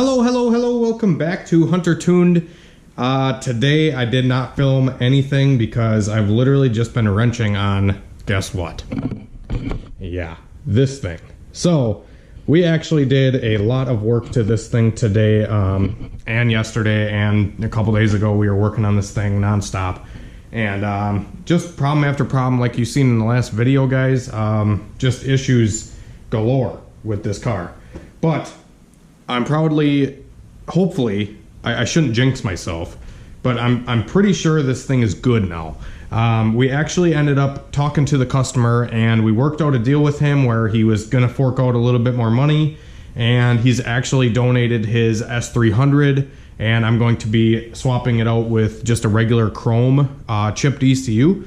Hello, welcome back to Hunter Tuned. Today I did not film anything because I've literally just been wrenching on, guess what? Yeah, this thing. So, we actually did a lot of work to this thing today, and yesterday, and a couple days ago we were working on this thing nonstop. And just problem after problem, like you've seen in the last video, guys. Just issues galore with this car. But I'm hopefully, I shouldn't jinx myself, but I'm pretty sure this thing is good now. We actually ended up talking to the customer, and we worked out a deal with him where he was going to fork out a little bit more money, and he's actually donated his S300, and I'm going to be swapping it out with just a regular chrome chipped ECU.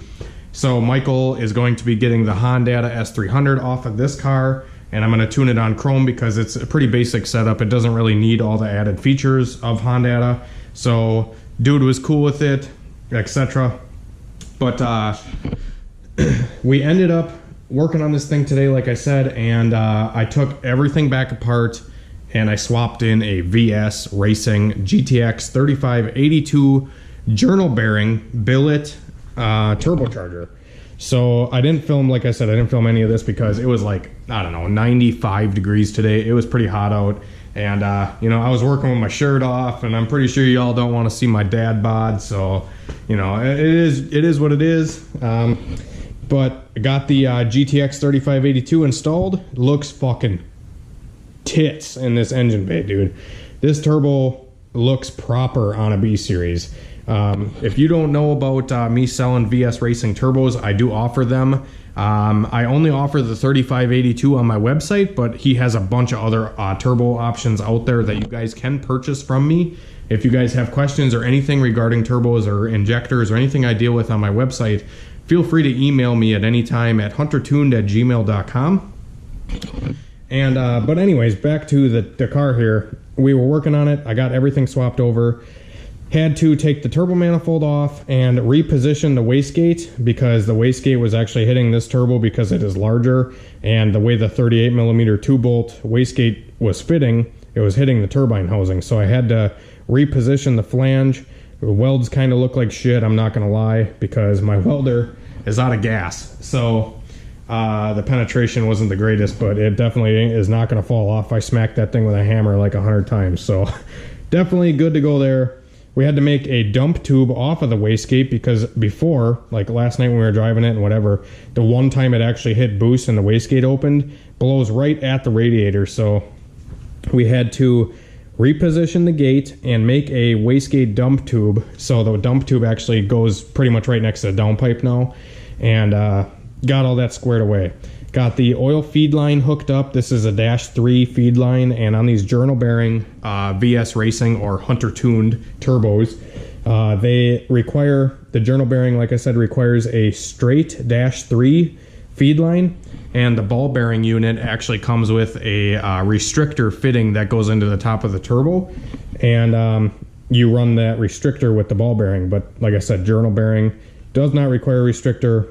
So Michael is going to be getting the Honda S300 off of this car, and I'm going to tune it on chrome because it's a pretty basic setup. It doesn't really need all the added features of Honda. So dude was cool with it, etc. But we ended up working on this thing today, like I said, and I took everything back apart and I swapped in a VS Racing GTX 3582 journal bearing billet turbocharger. So I didn't film, like I said, I didn't film any of this because it was like, I don't know, 95 degrees today. It was pretty hot out. And, you know, I was working with my shirt off, and I'm pretty sure y'all don't want to see my dad bod. So, you know, it is what it is. But I got the GTX 3582 installed. Looks fucking tits in this engine bay, dude. This turbo looks proper on a B series. If you don't know about me selling VS Racing turbos, I do offer them. I only offer the 3582 on my website, but he has a bunch of other turbo options out there that you guys can purchase from me. If you guys have questions or anything regarding turbos or injectors or anything I deal with on my website, feel free to email me at any time at huntertuned@gmail.com. And but anyways, back to the car here. We were working on it. I got everything swapped over. Had to take the turbo manifold off and reposition the wastegate because the wastegate was actually hitting this turbo because it is larger, and the way the 38mm 2-bolt wastegate was fitting, it was hitting the turbine housing. So I had to reposition the flange. The welds kind of look like shit, I'm not gonna lie, because my welder is out of gas. So the penetration wasn't the greatest, but it definitely is not gonna fall off. I smacked that thing with a hammer like 100 times. So definitely good to go there. We had to make a dump tube off of the wastegate because before, like last night when we were driving it and whatever, the one time it actually hit boost and the wastegate opened, blows right at the radiator. So we had to reposition the gate and make a wastegate dump tube. So the dump tube actually goes pretty much right next to the downpipe now, and got all that squared away. Got the oil feed line hooked up. This is a -3 feed line, and on these journal bearing VS Racing or Hunter Tuned turbos, they require, the journal bearing, like I said, requires a straight -3 feed line, and the ball bearing unit actually comes with a restrictor fitting that goes into the top of the turbo, and you run that restrictor with the ball bearing. But like I said, journal bearing does not require a restrictor,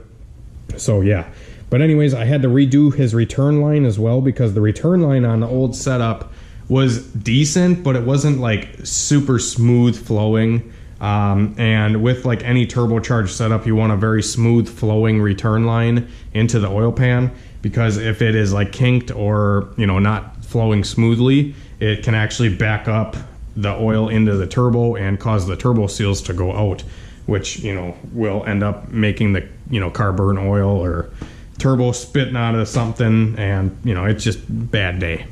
so yeah. But anyways, I had to redo his return line as well because the return line on the old setup was decent, but it wasn't like super smooth flowing. And with like any turbocharged setup, you want a very smooth flowing return line into the oil pan, because if it is like kinked or, you know, not flowing smoothly, it can actually back up the oil into the turbo and cause the turbo seals to go out, which, you know, will end up making the, you know, car burn oil or turbo spitting out of something, and you know, it's just bad day.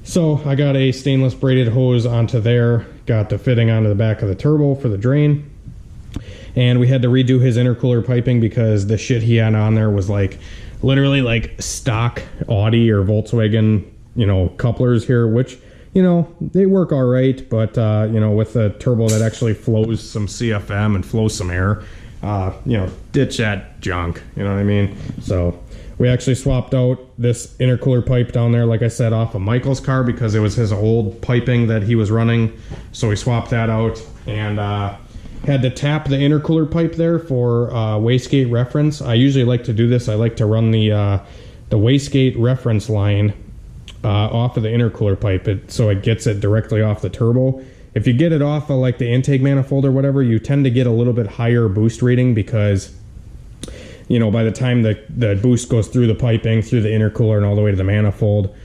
So I got a stainless braided hose onto there, got the fitting onto the back of the turbo for the drain, and we had to redo his intercooler piping because the shit he had on there was like literally like stock Audi or Volkswagen, you know, couplers here, which, you know, they work all right, but you know, with a turbo that actually flows some CFM and flows some air, you know, ditch that junk, you know what I mean? So we actually swapped out this intercooler pipe down there, like I said, off of Michael's car because it was his old piping that he was running. So we swapped that out, and had to tap the intercooler pipe there for wastegate reference. I usually like to do this. I like to run the wastegate reference line off of the intercooler pipe, so it gets it directly off the turbo. If you get it off of like the intake manifold or whatever, you tend to get a little bit higher boost reading because, you know, by the time the boost goes through the piping, through the intercooler and all the way to the manifold,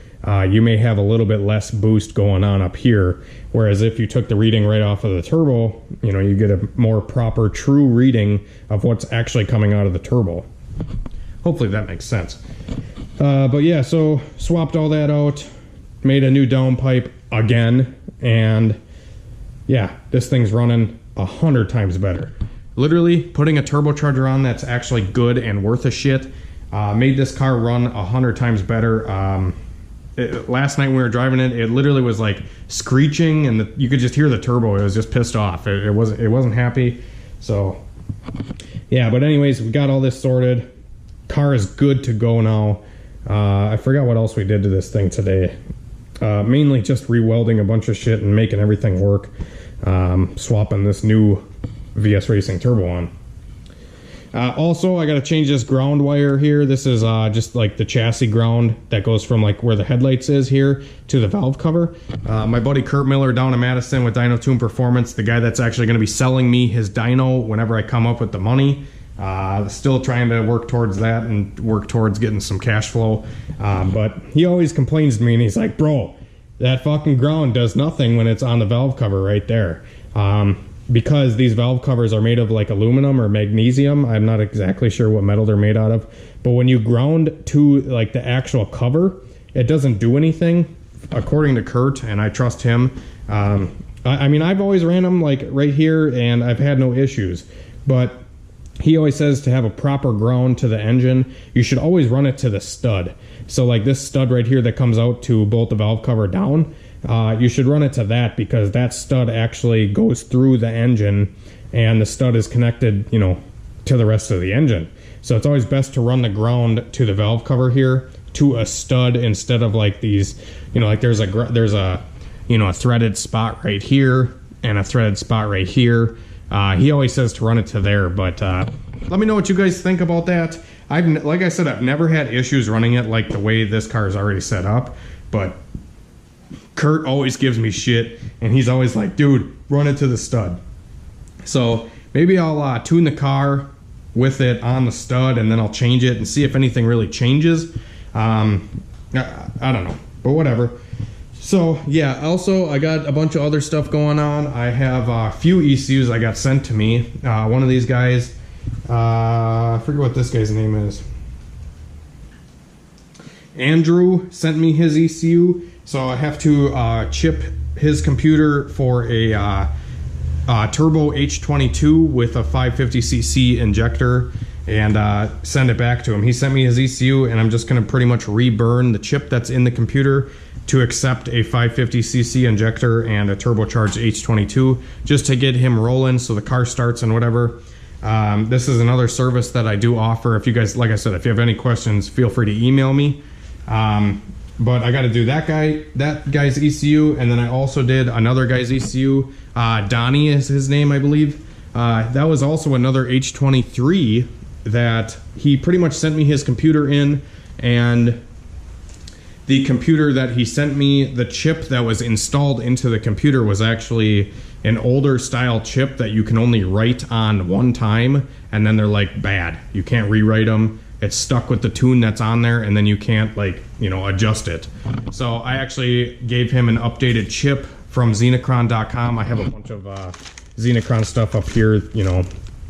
you may have a little bit less boost going on up here. Whereas if you took the reading right off of the turbo, you know, you get a more proper, true reading of what's actually coming out of the turbo. Hopefully that makes sense. But yeah, so swapped all that out, made a new downpipe again, and yeah, this thing's running 100 times better. Literally putting a turbocharger on that's actually good and worth a shit made this car run 100 times better. Last night when we were driving it, it literally was like screeching, and you could just hear the turbo. It was just pissed off. It wasn't happy. So yeah, but anyways, we got all this sorted. Car is good to go now. I forgot what else we did to this thing today. Mainly just re-welding a bunch of shit and making everything work. Swapping this new VS Racing turbo on. Also, I got to change this ground wire here. This is just like the chassis ground that goes from like where the headlights is here to the valve cover. My buddy Kurt Miller down in Madison with Dyno Tune Performance, the guy that's actually going to be selling me his dyno whenever I come up with the money. Still trying to work towards that and work towards getting some cash flow. But he always complains to me and he's like, bro, that fucking ground does nothing when it's on the valve cover right there. Because these valve covers are made of like aluminum or magnesium. I'm not exactly sure what metal they're made out of. But when you ground to like the actual cover, it doesn't do anything, according to Kurt, and I trust him. I mean, I've always ran them like right here and I've had no issues. But he always says to have a proper ground to the engine, you should always run it to the stud. So like this stud right here that comes out to bolt the valve cover down, you should run it to that because that stud actually goes through the engine and the stud is connected, you know, to the rest of the engine. So it's always best to run the ground to the valve cover here to a stud instead of like these, you know, like there's a you know, a threaded spot right here and a threaded spot right here. He always says to run it to there, but let me know what you guys think about that. Like I said, I've never had issues running it like the way this car is already set up, but Kurt always gives me shit, and he's always like, dude, run it to the stud. So maybe I'll tune the car with it on the stud, and then I'll change it and see if anything really changes. I don't know, but whatever. So yeah, also I got a bunch of other stuff going on. I have a few ECUs I got sent to me. One of these guys, I forget what this guy's name is. Andrew sent me his ECU, so I have to chip his computer for a turbo H22 with a 550cc injector and send it back to him. He sent me his ECU, and I'm just going to pretty much reburn the chip that's in the computer to accept a 550cc injector and a turbocharged H22 just to get him rolling so the car starts and whatever. This is another service that I do offer. If you guys, like I said, if you have any questions, feel free to email me. But I got to do that guy's ECU, and then I also did another guy's ECU. Donnie is his name, I believe. That was also another H23 that he pretty much sent me his computer in, and the computer that he sent me, the chip that was installed into the computer was actually an older style chip that you can only write on one time, and then they're like bad. You can't rewrite them. It's stuck with the tune that's on there, and then you can't, like, you know, adjust it. So I actually gave him an updated chip from Xenocron.com. I have a bunch of Xenocron stuff up here, you know,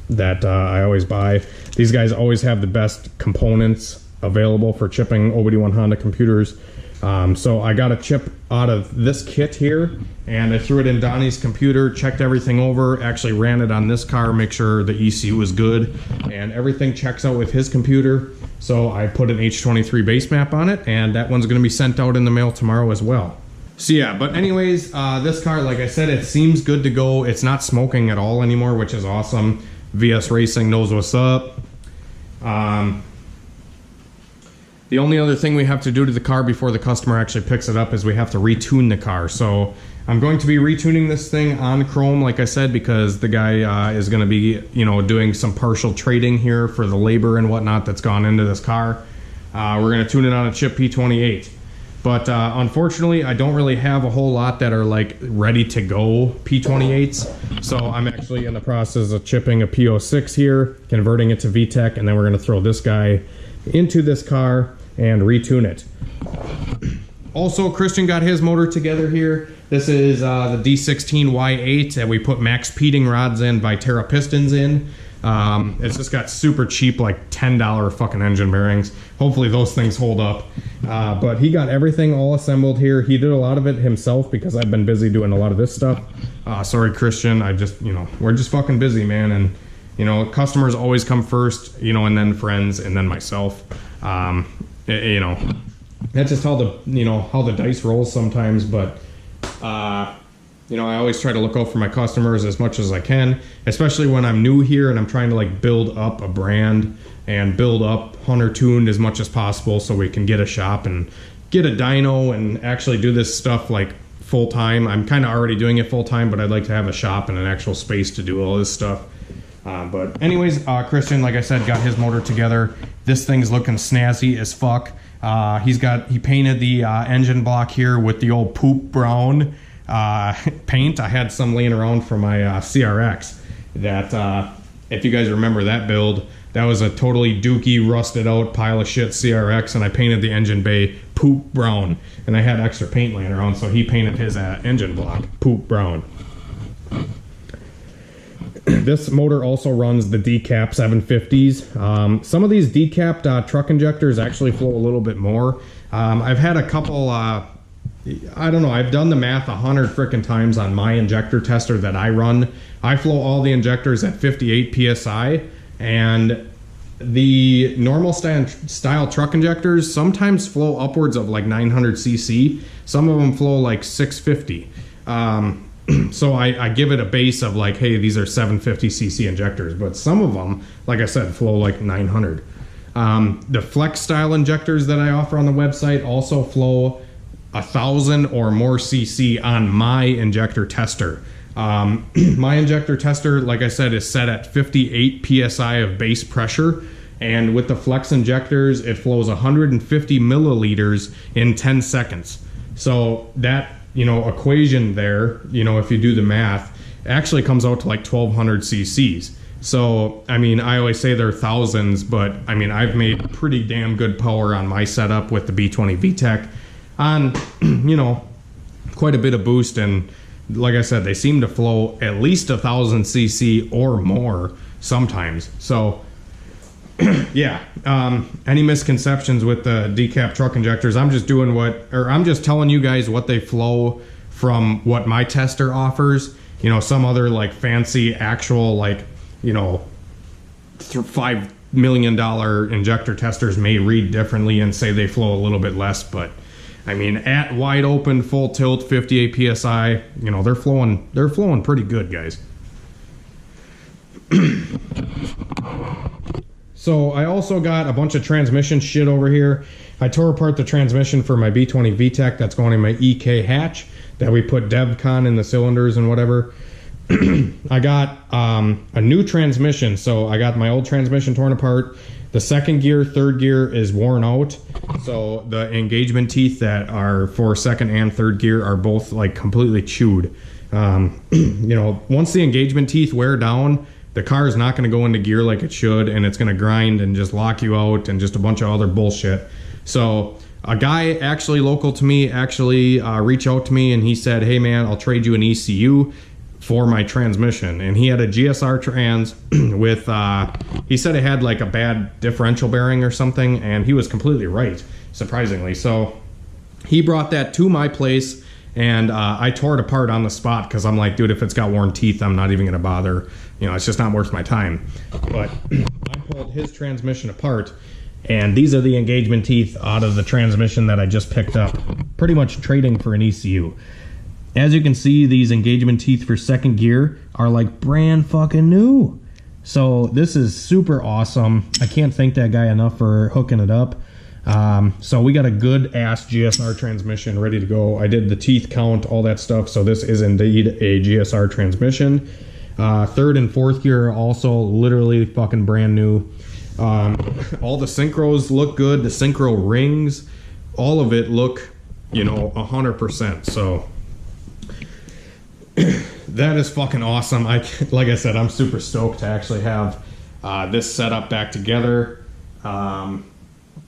that I always buy. These guys always have the best components available for chipping OBD1 Honda computers. So I got a chip out of this kit here, and I threw it in Donnie's computer, checked everything over, actually ran it on this car, make sure the ECU was good, and everything checks out with his computer. So I put an H23 base map on it, and that one's going to be sent out in the mail tomorrow as well. So yeah, but anyways, this car, like I said, it seems good to go. It's not smoking at all anymore, which is awesome. VS Racing knows what's up. The only other thing we have to do to the car before the customer actually picks it up is we have to retune the car. So I'm going to be retuning this thing on chrome, like I said, because the guy is going to be, you know, doing some partial trading here for the labor and whatnot that's gone into this car. We're going to tune it on a chip P28. But unfortunately, I don't really have a whole lot that are like ready to go P28s. So I'm actually in the process of chipping a P06 here, converting it to VTEC, and then we're going to throw this guy into this car and retune it. Also, Christian got his motor together here. This is the D16Y8 that we put max peating rods in, Viterra pistons in. It's just got super cheap, like $10 fucking engine bearings. Hopefully those things hold up. But he got everything all assembled here. He did a lot of it himself because I've been busy doing a lot of this stuff. Sorry, Christian. I just, we're just fucking busy, man. And, customers always come first, and then friends, and then myself. That's just how the dice rolls sometimes. But, I always try to look out for my customers as much as I can, especially when I'm new here and I'm trying to like build up a brand and build up Hunter Tuned as much as possible so we can get a shop and get a dyno and actually do this stuff like full time. I'm kind of already doing it full time, but I'd like to have a shop and an actual space to do all this stuff. But anyways, Christian, like I said, got his motor together. This thing's looking snazzy as fuck. He painted the engine block here with the old poop brown paint. I had some laying around for my CRX that if you guys remember that build, that was a totally dookie, rusted out pile of shit CRX, and I painted the engine bay poop brown, and I had extra paint laying around, so he painted his engine block poop brown. This motor also runs the decap 750s. Some of these decapped truck injectors actually flow a little bit more. I've had a couple I don't know, I've done the math 100 frickin' times on my injector tester that I run. I flow all the injectors at 58 psi, and the normal style truck injectors sometimes flow upwards of like 900 cc. Some of them flow like 650. So I give it a base of like, hey, these are 750 cc injectors, but some of them, like I said, flow like 900. The flex style injectors that I offer on the website also flow 1,000 or more cc on my injector tester. My injector tester, like I said, is set at 58 psi of base pressure, and with the flex injectors it flows 150 milliliters in 10 seconds. So that equation there, if you do the math, actually comes out to like 1,200 cc's. So I mean, I always say they're thousands, but I mean, I've made pretty damn good power on my setup with the B20 VTEC on quite a bit of boost, and like I said, they seem to flow at least 1,000 cc or more sometimes. So yeah, any misconceptions with the decap truck injectors? I'm just doing I'm just telling you guys what they flow from what my tester offers. Some other like fancy actual like $5 million injector testers may read differently and say they flow a little bit less, but I mean, at wide open, full tilt, 58 psi, they're flowing pretty good, guys. So I also got a bunch of transmission shit over here. I tore apart the transmission for my B20 VTEC that's going in my EK hatch that we put DevCon in the cylinders and whatever. I got a new transmission, so I got my old transmission torn apart. The second gear, third gear is worn out, so the engagement teeth that are for second and third gear are both like completely chewed. Once the engagement teeth wear down, the car is not going to go into gear like it should, and it's going to grind and just lock you out and just a bunch of other bullshit. So a guy actually local to me reached out to me, and he said, hey man, I'll trade you an ECU for my transmission. And he had a GSR trans with he said it had like a bad differential bearing or something, and he was completely right, surprisingly. So he brought that to my place, and I tore it apart on the spot because I'm like, dude, if it's got worn teeth, I'm not even gonna bother. It's just not worth my time. But I pulled his transmission apart, and these are the engagement teeth out of the transmission that I just picked up, pretty much trading for an ECU. As you can see, these engagement teeth for second gear are like brand fucking new. So this is super awesome. I can't thank that guy enough for hooking it up. So we got a good ass GSR transmission ready to go. I did the teeth count, all that stuff. So this is indeed a GSR transmission. Third and fourth gear are also literally fucking brand new. All the synchros look good. The synchro rings, all of it look you know, 100%. So that is fucking awesome. Like I said, I'm super stoked to actually have this setup back together.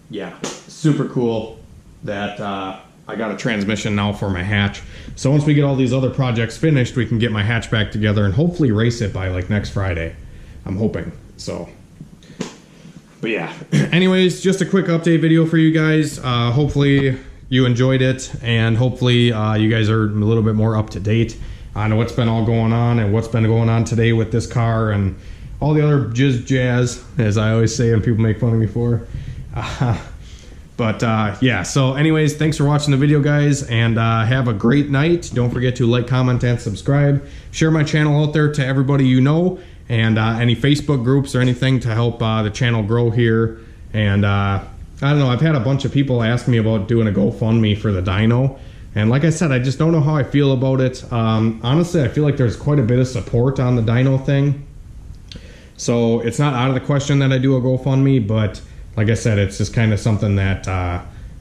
Yeah, super cool that I got a transmission now for my hatch. So once we get all these other projects finished, we can get my hatch back together and hopefully race it by like next Friday. I'm hoping. So, but yeah. Anyways, just a quick update video for you guys. Hopefully you enjoyed it, and hopefully you guys are a little bit more up to date on what's been all going on and what's been going on today with this car and all the other jazz, as I always say and people make fun of me for. But yeah, so anyways, thanks for watching the video, guys, and have a great night. Don't forget to like, comment, and subscribe. Share my channel out there to everybody you know, and any Facebook groups or anything to help the channel grow here. And I don't know, I've had a bunch of people ask me about doing a GoFundMe for the dyno, and like I said, I just don't know how I feel about it. Honestly, I feel like there's quite a bit of support on the dyno thing, so it's not out of the question that I do a GoFundMe, but like I said, it's just kind of something that,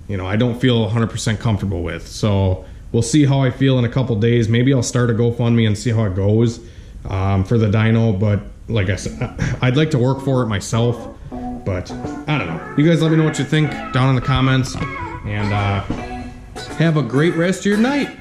you know, I don't feel 100% comfortable with. So we'll see how I feel in a couple days. Maybe I'll start a GoFundMe and see how it goes for the dyno. But like I said, I'd like to work for it myself. But I don't know. You guys let me know what you think down in the comments. And have a great rest of your night.